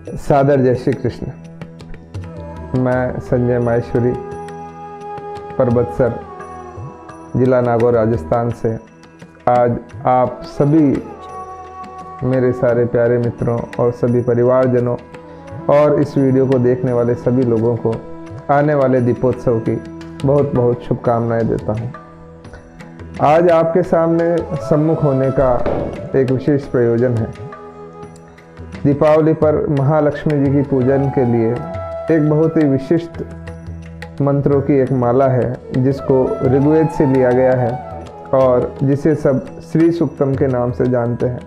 सादर जय श्री कृष्ण। मैं संजय माहेश्वरी, परबतसर, जिला नागौर, राजस्थान से आज आप सभी मेरे सारे प्यारे मित्रों और सभी परिवारजनों और इस वीडियो को देखने वाले सभी लोगों को आने वाले दीपोत्सव की बहुत बहुत शुभकामनाएं देता हूं। आज आपके सामने सम्मुख होने का एक विशेष प्रयोजन है। दीपावली पर महालक्ष्मी जी की पूजन के लिए एक बहुत ही विशिष्ट मंत्रों की एक माला है जिसको ऋग्वेद से लिया गया है और जिसे सब श्री सूक्तम के नाम से जानते हैं।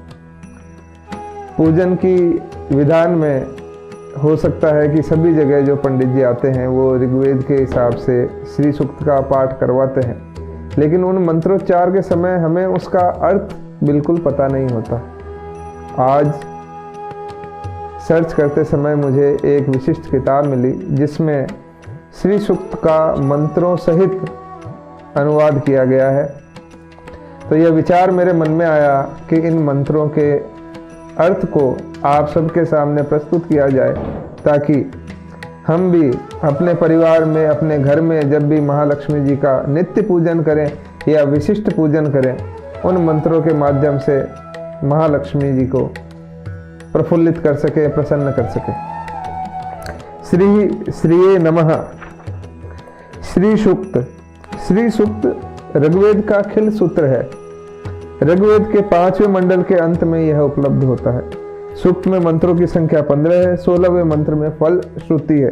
पूजन की विधान में हो सकता है कि सभी जगह जो पंडित जी आते हैं वो ऋग्वेद के हिसाब से श्री सूक्त का पाठ करवाते हैं, लेकिन उन मंत्रोच्चार के समय हमें उसका अर्थ बिल्कुल पता नहीं होता। आज सर्च करते समय मुझे एक विशिष्ट किताब मिली जिसमें श्री सूक्त का मंत्रों सहित अनुवाद किया गया है। तो यह विचार मेरे मन में आया कि इन मंत्रों के अर्थ को आप सबके सामने प्रस्तुत किया जाए ताकि हम भी अपने परिवार में, अपने घर में जब भी महालक्ष्मी जी का नित्य पूजन करें या विशिष्ट पूजन करें, उन मंत्रों के माध्यम से महालक्ष्मी जी को प्रफुल्लित कर सके, प्रसन्न कर सके। श्रीये नमः। श्री सूक्त। श्री सूक्त ऋग्वेद का खिल सूत्र है। ऋग्वेद के 5वें मंडल के अंत में यह उपलब्ध होता है। सूक्त में मंत्रों की संख्या 15 है। 16वें मंत्र में फल श्रुति है।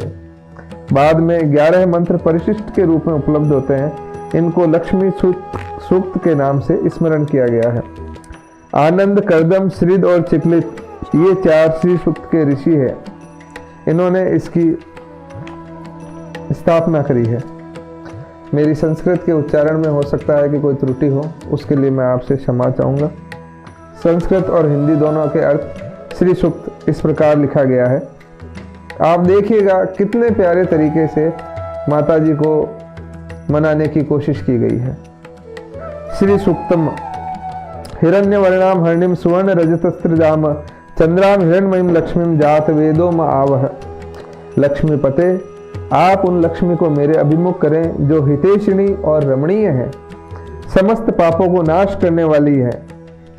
बाद में 11 मंत्र परिशिष्ट के रूप में उपलब्ध होते हैं। इनको लक्ष्मी सूक्त के नाम से स्मरण किया गया है। आनंद, करदम, श्रीद और चिकलित ये 4 श्री सूक्त के ऋषि है। इन्होंने इसकी स्थापना करी है। मेरी संस्कृत के उच्चारण में हो सकता है कि कोई त्रुटि हो, उसके लिए मैं आपसे क्षमा चाहूँगा। संस्कृत और हिंदी दोनों के अर्थ श्री सूक्त इस प्रकार लिखा गया है। आप देखिएगा कितने प्यारे तरीके से माता जी को मनाने की कोशिश की गई है। श्री सूक्तम। हिरण्यवर्णाम हरिणीम सुवर्ण रजतस्त्रजाम चंद्राम हिरण्मयीम लक्ष्मीम जात वेदो म आवह। लक्ष्मी पते, आप उन लक्ष्मी को मेरे अभिमुख करें जो हितेशिणी और रमणीय है, समस्त पापों को नाश करने वाली है,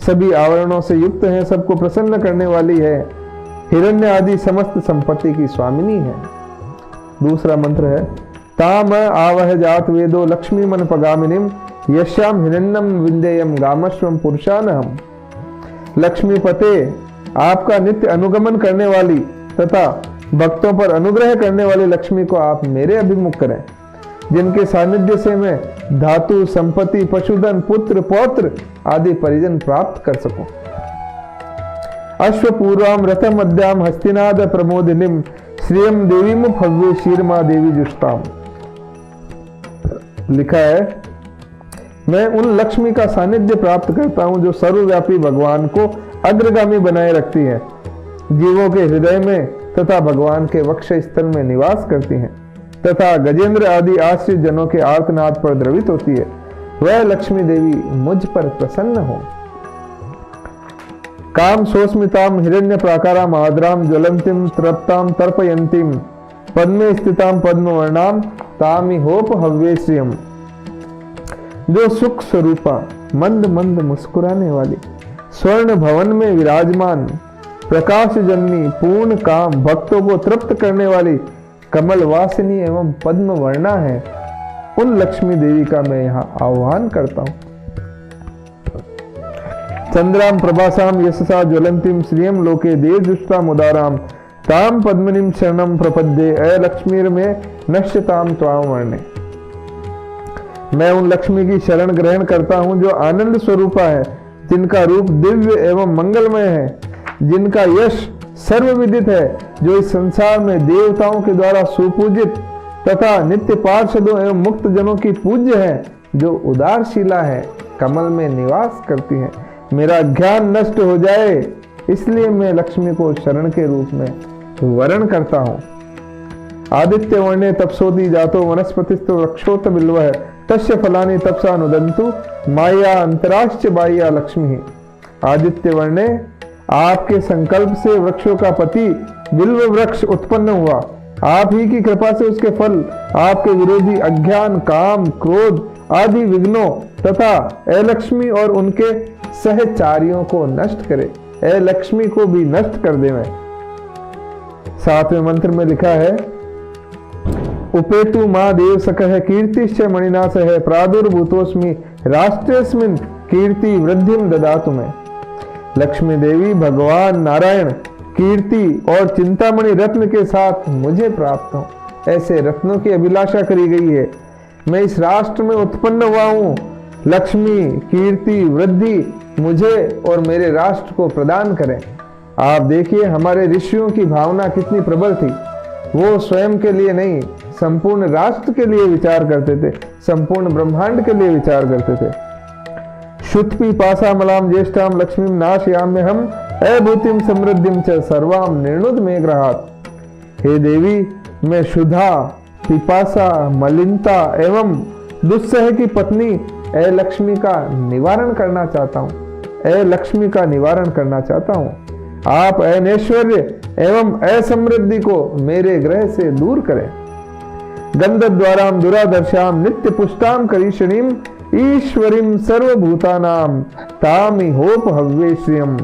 सभी आवरणों से युक्त है, सबको प्रसन्न करने वाली है, हिरण्य आदि समस्त संपत्ति की स्वामिनी है। दूसरा मंत्र है ताम आवह जात वेदो लक्ष्मी मन पगामिनीम यश्याम हिरण्यम विंदेयम गामश्वम पुरुषानहम। लक्ष्मी पते, आपका नित्य अनुगमन करने वाली तथा भक्तों पर अनुग्रह करने वाली लक्ष्मी को आप मेरे अभिमुख करें, जिनके सानिध्य से मैं धातु, संपत्ति, पशुधन, पुत्र, पौत्र आदि परिजन प्राप्त कर सकूं। अश्वपूर्वाम रथ मध्याम हस्तिनाद प्रमोदिनीम श्रियम देवीम भव्य शीरमा देवी जुष्टाम। लिखा है, मैं उन लक्ष्मी का सानिध्य प्राप्त करता हूं जो सर्वव्यापी भगवान को अग्रगामी बनाए रखती है, जीवों के हृदय में तथा भगवान के वक्ष स्थल में निवास करती हैं तथा गजेंद्र आदि आश्रित जनों के आर्तनाद पर द्रवित होती है। वह लक्ष्मी देवी मुझ पर प्रसन्न हो। काम सोस्मिताम हिरण्य प्राकाराम आद्राम ज्वलंतीम तृप्ताम तर्पयंतीम पद्मे स्थिताम पद्म वर्णाम तामि होप हव्ये श्रियम। जो सुख स्वरूपा, मंद मंद मुस्कुराने वाली, स्वर्ण भवन में विराजमान, प्रकाश जननी, पूर्ण काम, भक्तों को तृप्त करने वाली, कमल वासिनी एवं पद्म वर्णा है, उन लक्ष्मी देवी का मैं यहाँ आह्वान करता हूँ। चंद्राम प्रभासाम यशसा ज्वलंतीम श्रियम लोके देवजुष्टाम उदाराम ताम पद्मनिम शरणम प्रपद्ये अय लक्ष्मीर में नश्यताम त्वाम वर्णे। मैं उन लक्ष्मी की शरण ग्रहण करता हूँ जो आनंद स्वरूपा है, जिनका रूप दिव्य एवं मंगलमय है, जिनका यश सर्वविदित है, जो इस संसार में देवताओं के द्वारा सुपूजित तथा नित्य पार्षदों एवं मुक्त जनों की पूज्य है, जो उदारशीला है, कमल में निवास करती है। मेरा ज्ञान नष्ट हो जाए इसलिए मैं लक्ष्मी को शरण के रूप में वरण करता हूँ। आदित्य वर्णे तपसोदी जातो वनस्पतिस्तु वृक्षोत बिल्वः तस्य फलानि तपसा नुदन्तु माया अंतराश्च बाह्या लक्ष्मी। आदित्य वर्णे आपके संकल्प से वृक्षों का पति बिल्व वृक्ष उत्पन्न हुआ। आप ही की कृपा से उसके फल आपके विरोधी अज्ञान, काम, क्रोध आदि विघ्नों तथा अलक्ष्मी और उनके सहचारियों को नष्ट करे, अलक्ष्मी को भी नष्ट कर दे। 7वें मंत्र में लिखा है, उपेतु मा देव सकः कीर्तिश्च मणिनाशः प्रादुर्भूतोस्मि राष्ट्रेस्मिन् कीर्ति वृद्धिम ददातु मैं। लक्ष्मी देवी भगवान नारायण कीर्ति और चिंतामणि रत्न के साथ मुझे प्राप्त हो, ऐसे रत्नों की अभिलाषा करी गई है। मैं इस राष्ट्र में उत्पन्न हुआ हूँ। लक्ष्मी कीर्ति वृद्धि मुझे और मेरे राष्ट्र को प्रदान करें। आप देखिए हमारे ऋषियों की भावना कितनी प्रबल थी। वो स्वयं के लिए नहीं, संपूर्ण राष्ट्र के लिए विचार करते थे, संपूर्ण ब्रह्मांड के लिए विचार करते थे। शुत्पि पासामलाम ज्येष्ठाम लक्ष्मीम नाशयाम्य हम अभूतिम समृद्धिम च सर्वाम निर्णुद में ग्रहात। हे देवी, मैं शुद्धा, पिपासा, मलिनता एवं दुस्सह की पत्नी अलक्ष्मी का निवारण करना चाहता हूँ, अलक्ष्मी का निवारण करना चाहता हूँ। आप अनैश्वर्य एवं असमृद्धि को मेरे ग्रह से दूर करें। गंधद्वाराम दुरादर्शाम नित्य पुष्टाम करीषणीम ईश्वरीम सर्वभूतानाम तामि होप हव्येश्रियम।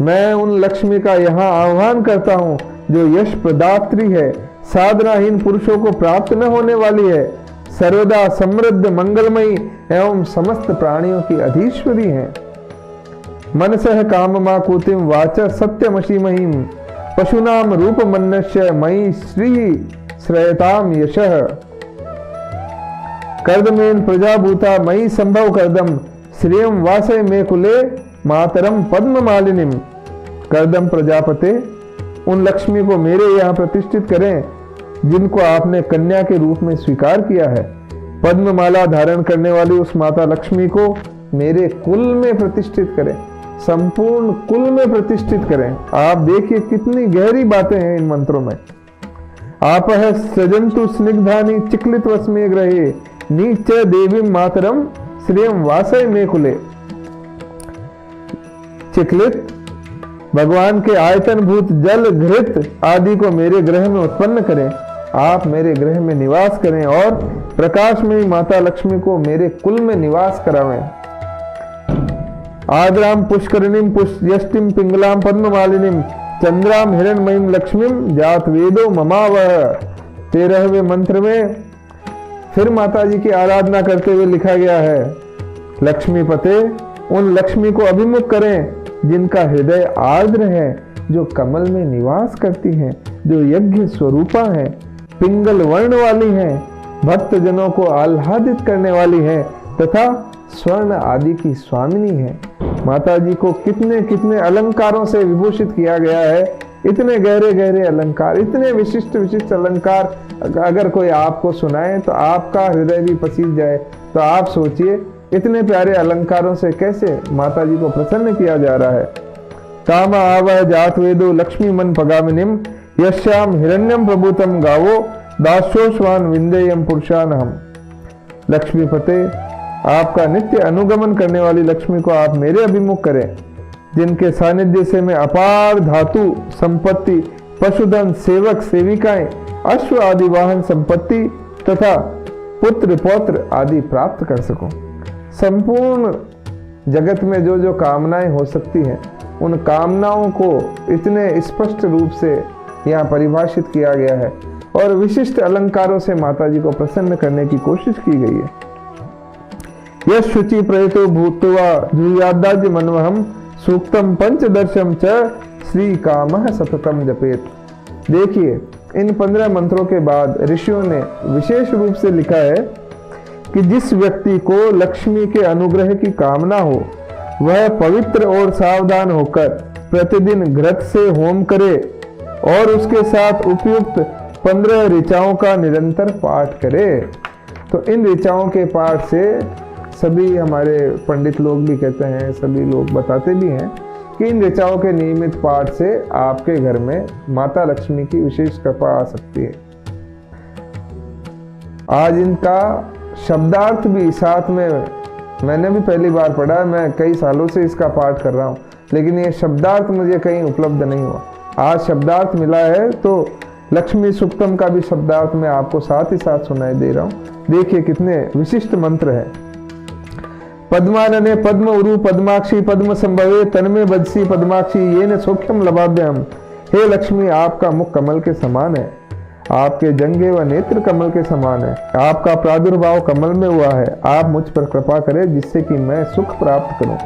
मैं उन लक्ष्मी का यहाँ आह्वान करता हूँ जो यश प्रदात्री है, साधनाहीन पुरुषों को प्राप्त न होने वाली है, सर्वदा समृद्ध मंगलमयी एवं समस्त प्राणियों की अधीश्वरी है। मनसः काममा कूतिम वाच सत्यमशीमहीम पशुनाम रूप मन्नस्य मयि श्री श्रयताम यशः। कर्दमेन प्रजाभूता मयि संभव कर्दम श्रियम वासय मे कुले मातरम पद्म मालिनीम। कर्दम प्रजापते, उन लक्ष्मी को मेरे यहाँ प्रतिष्ठित करें जिनको आपने कन्या के रूप में स्वीकार किया है। पद्ममाला धारण करने वाली उस माता लक्ष्मी को मेरे कुल में प्रतिष्ठित करें, संपूर्ण कुल में प्रतिष्ठित करें। आप देखिए कितनी गहरी बातें हैं इन मंत्रों में। आप है सृजंतु स्निग्धानी चिक्लित वस्मे ग्रहे नीच देवी मातरम श्रियम वासय में कुले। चिक्लित भगवान के आयतन भूत जल घृत आदि को मेरे ग्रह में उत्पन्न करें। आप मेरे ग्रह में निवास करें और प्रकाश में माता लक्ष्मी को मेरे कुल में निवास करावें। आद्राम पुष्करिणीम पुष्यष्टिम पिंगलाम पद्ममालिनीम चंद्राम हिरण्मयीम लक्ष्मीम जात वेदो ममावह। 13वें मंत्र में फिर माता जी की आराधना करते हुए लिखा गया है, लक्ष्मी पते, उन लक्ष्मी को अभिमुख करें जिनका हृदय आर्द्र है, जो कमल में निवास करती हैं, जो यज्ञ स्वरूपा है, पिंगल वर्ण वाली हैं, भक्त जनों को आह्लादित करने वाली हैं तथा स्वर्ण आदि की स्वामिनी है। माता जी को कितने कितने अलंकारों से विभूषित किया गया है, इतने गहरे गहरे अलंकार, इतने विशिष्ट विशिष्ट अलंकार अगर कोई आपको सुनाए तो आपका हृदय भी पसीज जाए। तो आप सोचिए इतने प्यारे अलंकारों से कैसे माता जी को प्रसन्न किया जा रहा है। काम आवह जात वेदो लक्ष्मी मन पगामिनीम यश्याम हिरण्यम प्रभुतम गावो दासोश्वान विंदेयम पुरुषान हम। लक्ष्मी पते, आपका नित्य अनुगमन करने वाली लक्ष्मी को आप मेरे अभिमुख करें, जिनके सानिध्य से मैं अपार धातु संपत्ति, पशुधन, सेवक सेविकाएं, अश्व आदि वाहन संपत्ति तथा पुत्र पौत्र आदि प्राप्त कर सकूं। संपूर्ण जगत में जो जो कामनाएं हो सकती हैं, उन कामनाओं को इतने स्पष्ट रूप से यहाँ परिभाषित किया गया है और विशिष्ट अलंकारों से माता जी को प्रसन्न करने की कोशिश की गई है। यश शुचि प्रयतो भूत्वा जुयादाज्य मनवहम सूक्तम पंचदर्शम च श्री कामः सततम जपेत। देखिए इन 15 मंत्रों के बाद ऋषियों ने विशेष रूप से लिखा है कि जिस व्यक्ति को लक्ष्मी के अनुग्रह की कामना हो, वह पवित्र और सावधान होकर प्रतिदिन घृत से होम करे और उसके साथ उपयुक्त 15 ऋचाओं का निरंतर पाठ करे। तो इन ऋचाओं के पाठ से सभी हमारे पंडित लोग भी कहते हैं, सभी लोग बताते भी हैं कि इन ऋचाओं के नियमित पाठ से आपके घर में माता लक्ष्मी की विशेष कृपा आ सकती है। आज इनका शब्दार्थ भी साथ में मैंने भी पहली बार पढ़ा, मैं कई सालों से इसका पाठ कर रहा हूँ, लेकिन ये शब्दार्थ मुझे कहीं उपलब्ध नहीं हुआ। आज शब्दार्थ मिला है तो लक्ष्मी सूक्तम का भी शब्दार्थ मैं आपको साथ ही साथ सुनाई दे रहा हूं। देखिए कितने विशिष्ट मंत्र है। पद्मानने पद्म उरु पद्माक्षी पद्म संभवे तन्मे बदसी पद्माक्षी ये न सौख्यम लभाभ्यम। हे लक्ष्मी, आपका मुख कमल के समान है, आपके जंघे व नेत्र कमल के समान है, आपका प्रादुर्भाव कमल में हुआ है। आप मुझ पर कृपा करें जिससे कि मैं सुख प्राप्त करूं।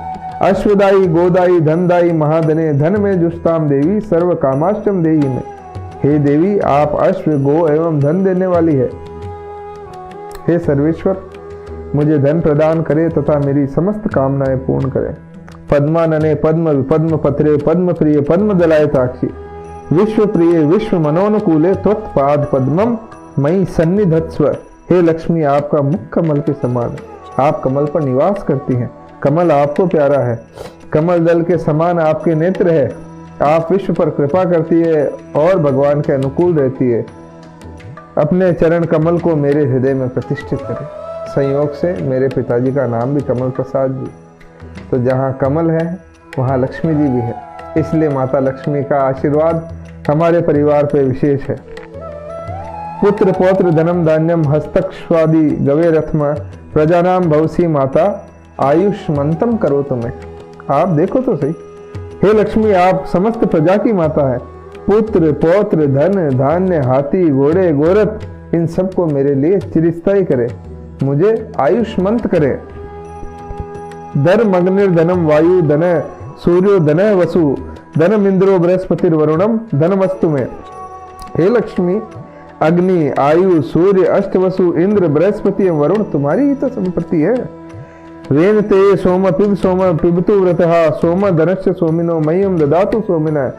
अश्वदाई गोदाई धनदाई महाधने धन में जुष्टाम देवी सर्व कामाष्टम देही में। हे देवी, आप अश्व गो एवं धन देने वाली है। हे सर्वेश्वर, मुझे धन प्रदान करे तथा मेरी समस्त कामनाएं पूर्ण करे। पद्मानने पद्म पद्म पत्रे पद्म प्रिय पद्म दलाय ताक्षी विश्व प्रिय विश्व मनोनुकूले त्वत्पाद पद्मम मई सन्निधत्स्व। हे लक्ष्मी, आपका मुख कमल के समान है, आप कमल पर निवास करती हैं, कमल आपको प्यारा है, कमल दल के समान आपके नेत्र है, आप विश्व पर कृपा करती है और भगवान के अनुकूल रहती है। अपने चरण कमल को मेरे हृदय में प्रतिष्ठित करें। संयोग से मेरे पिताजी का नाम भी कमल प्रसाद जी, तो जहाँ कमल है वहाँ लक्ष्मी जी भी है, इसलिए माता लक्ष्मी का आशीर्वाद हमारे परिवार पर विशेष है। पुत्र पौत्र धनम धान्यम हस्तक्षवादि गवे रथम प्रजानाम भवसी माता आयुष्मंतम करो तुम्हें। आप देखो तो सही, हे लक्ष्मी, आप समस्त प्रजा की माता है। पुत्र पौत्र धन धान्य हाथी घोड़े गोरत इन सबको मेरे लिए चिरस्थायी करे, मुझे आयुष्मंत करे। धर्म अग्निर्धनम वायु धन सूर्यो धन वसु धनम इंद्रो बृहस्पति वरुणम धनमस्तु में। हे लक्ष्मी, अग्नि आयु सूर्य अष्टवसु इंद्र बृहस्पति वरुण तुम्हारी ही तो संपत्ति है। वेनते सोम पिबतु व्रतः सोम धनश्च सोमिनो मह्यम ददातु सोमिनः।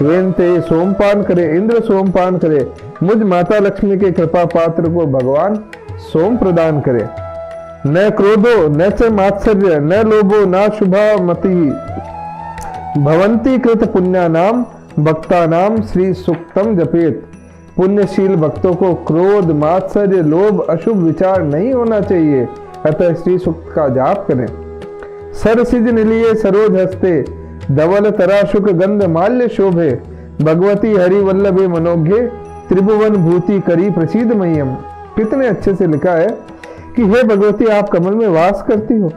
वेनते सोमपान करे इंद्र सोमपान करे, मुझ माता लक्ष्मी के कृपा पात्र को भगवान सोम प्रदान करे। न क्रोधो न च मात्सर्य न लोभो न शुभा मति भवंती कृत पुण्यानाम भक्तानाम श्री सुक्तम जपेत। पुण्यशील भक्तों को क्रोध मात्सर्य लोभ अशुभ विचार नहीं होना चाहिए, अतः श्री सुक्त का जाप करें। सरसिज निलिये सरोज हस्ते धवल तराशुक गंध माल्य शोभे भगवती हरि वल्लभे मनोज्ञे त्रिभुवन भूति करी प्रसिद्ध मह्यम। कितने अच्छे से लिखा है कि हे भगवती, आप कमल में वास करती हो,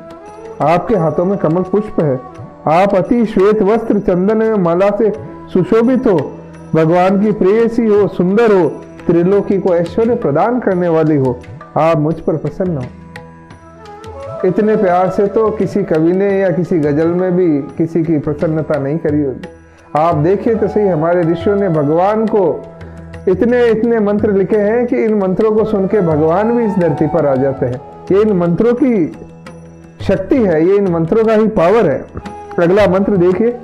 आपके हाथों में कमल पुष्प है, आप अति श्वेत वस्त्र चंदन में माला से सुशोभित हो, भगवान की प्रेयसी हो, सुंदर हो, त्रिलोकी को ऐश्वर्य प्रदान करने वाली हो, आप मुझ पर प्रसन्न हो। इतने प्यार से तो किसी कवि ने या किसी गजल में भी किसी की प्रसन्नता नहीं करी होगी। आप देखिए तो सही, हमारे ऋषियों ने भगवान को इतने इतने मंत्र लिखे हैं कि इन मंत्रों को सुन के भगवान भी इस धरती पर आ जाते हैं। ये इन मंत्रों की शक्ति है, ये इन मंत्रों का ही पावर है। अगला मंत्र देखिए,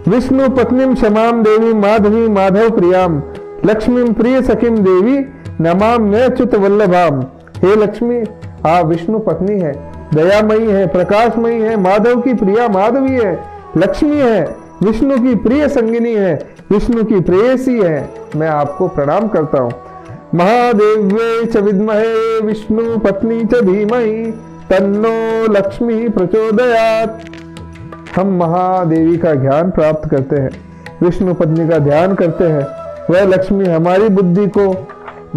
विष्णु पत्नीम क्षमाम देवी माधवी माधव प्रियाम लक्ष्मीम प्रिय सखीम देवी नमाम मैं च्युत वल्लभाम। हे लक्ष्मी, आप विष्णु पत्नी है, दयामयी है, प्रकाशमयी है, माधव की प्रिया माधवी है, लक्ष्मी है, विष्णु की प्रिय संगिनी है, विष्णु की प्रेयसी है। मैं आपको प्रणाम करता हूँ। महादेव्ये च विद्महे विष्णु पत्नी च धीमहि तन्नो लक्ष्मी प्रचोदयात्। हम महादेवी का ज्ञान प्राप्त करते हैं, विष्णु पत्नी का ध्यान करते हैं, वह लक्ष्मी हमारी बुद्धि को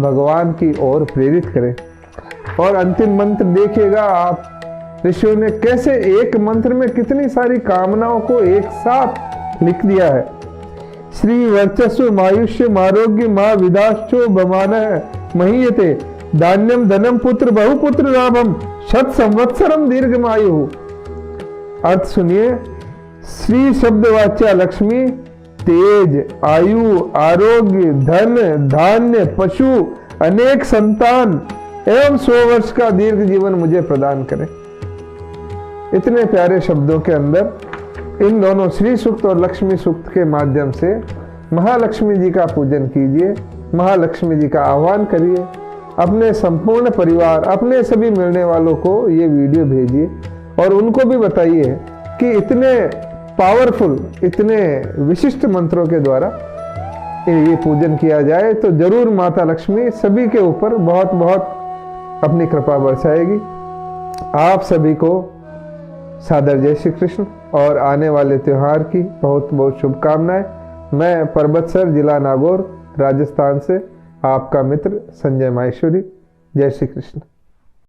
भगवान की ओर प्रेरित करे। और अंतिम मंत्र देखिएगा आप, ऋषियों ने कैसे एक मंत्र में कितनी सारी कामनाओं को एक साथ लिख दिया है। श्री वर्चस्व मायुष्य आरोग्य माँ विदाश्चो बमान महीयते धान्यम धनम पुत्र बहुपुत्र लाभम शत संवत्सरम दीर्घमायु। अर्थ सुनिए, श्री शब्द वाच्या लक्ष्मी तेज आयु आरोग्य धन धान्य पशु अनेक संतान एवं 100 वर्ष का दीर्घ जीवन मुझे प्रदान करे। इतने प्यारे शब्दों के अंदर इन दोनों श्री सूक्त और लक्ष्मी सूक्त के माध्यम से महालक्ष्मी जी का पूजन कीजिए, महालक्ष्मी जी का आह्वान करिए, अपने संपूर्ण परिवार अपने सभी मिलने वालों को ये वीडियो भेजिए और उनको भी बताइए कि इतने पावरफुल इतने विशिष्ट मंत्रों के द्वारा ये पूजन किया जाए तो जरूर माता लक्ष्मी सभी के ऊपर बहुत बहुत अपनी कृपा बरसाएगी। आप सभी को सादर जय श्री कृष्ण और आने वाले त्यौहार की बहुत बहुत शुभकामनाएं। मैं परबतसर, जिला नागौर, राजस्थान से आपका मित्र संजय माहेश्वरी। जय श्री कृष्ण।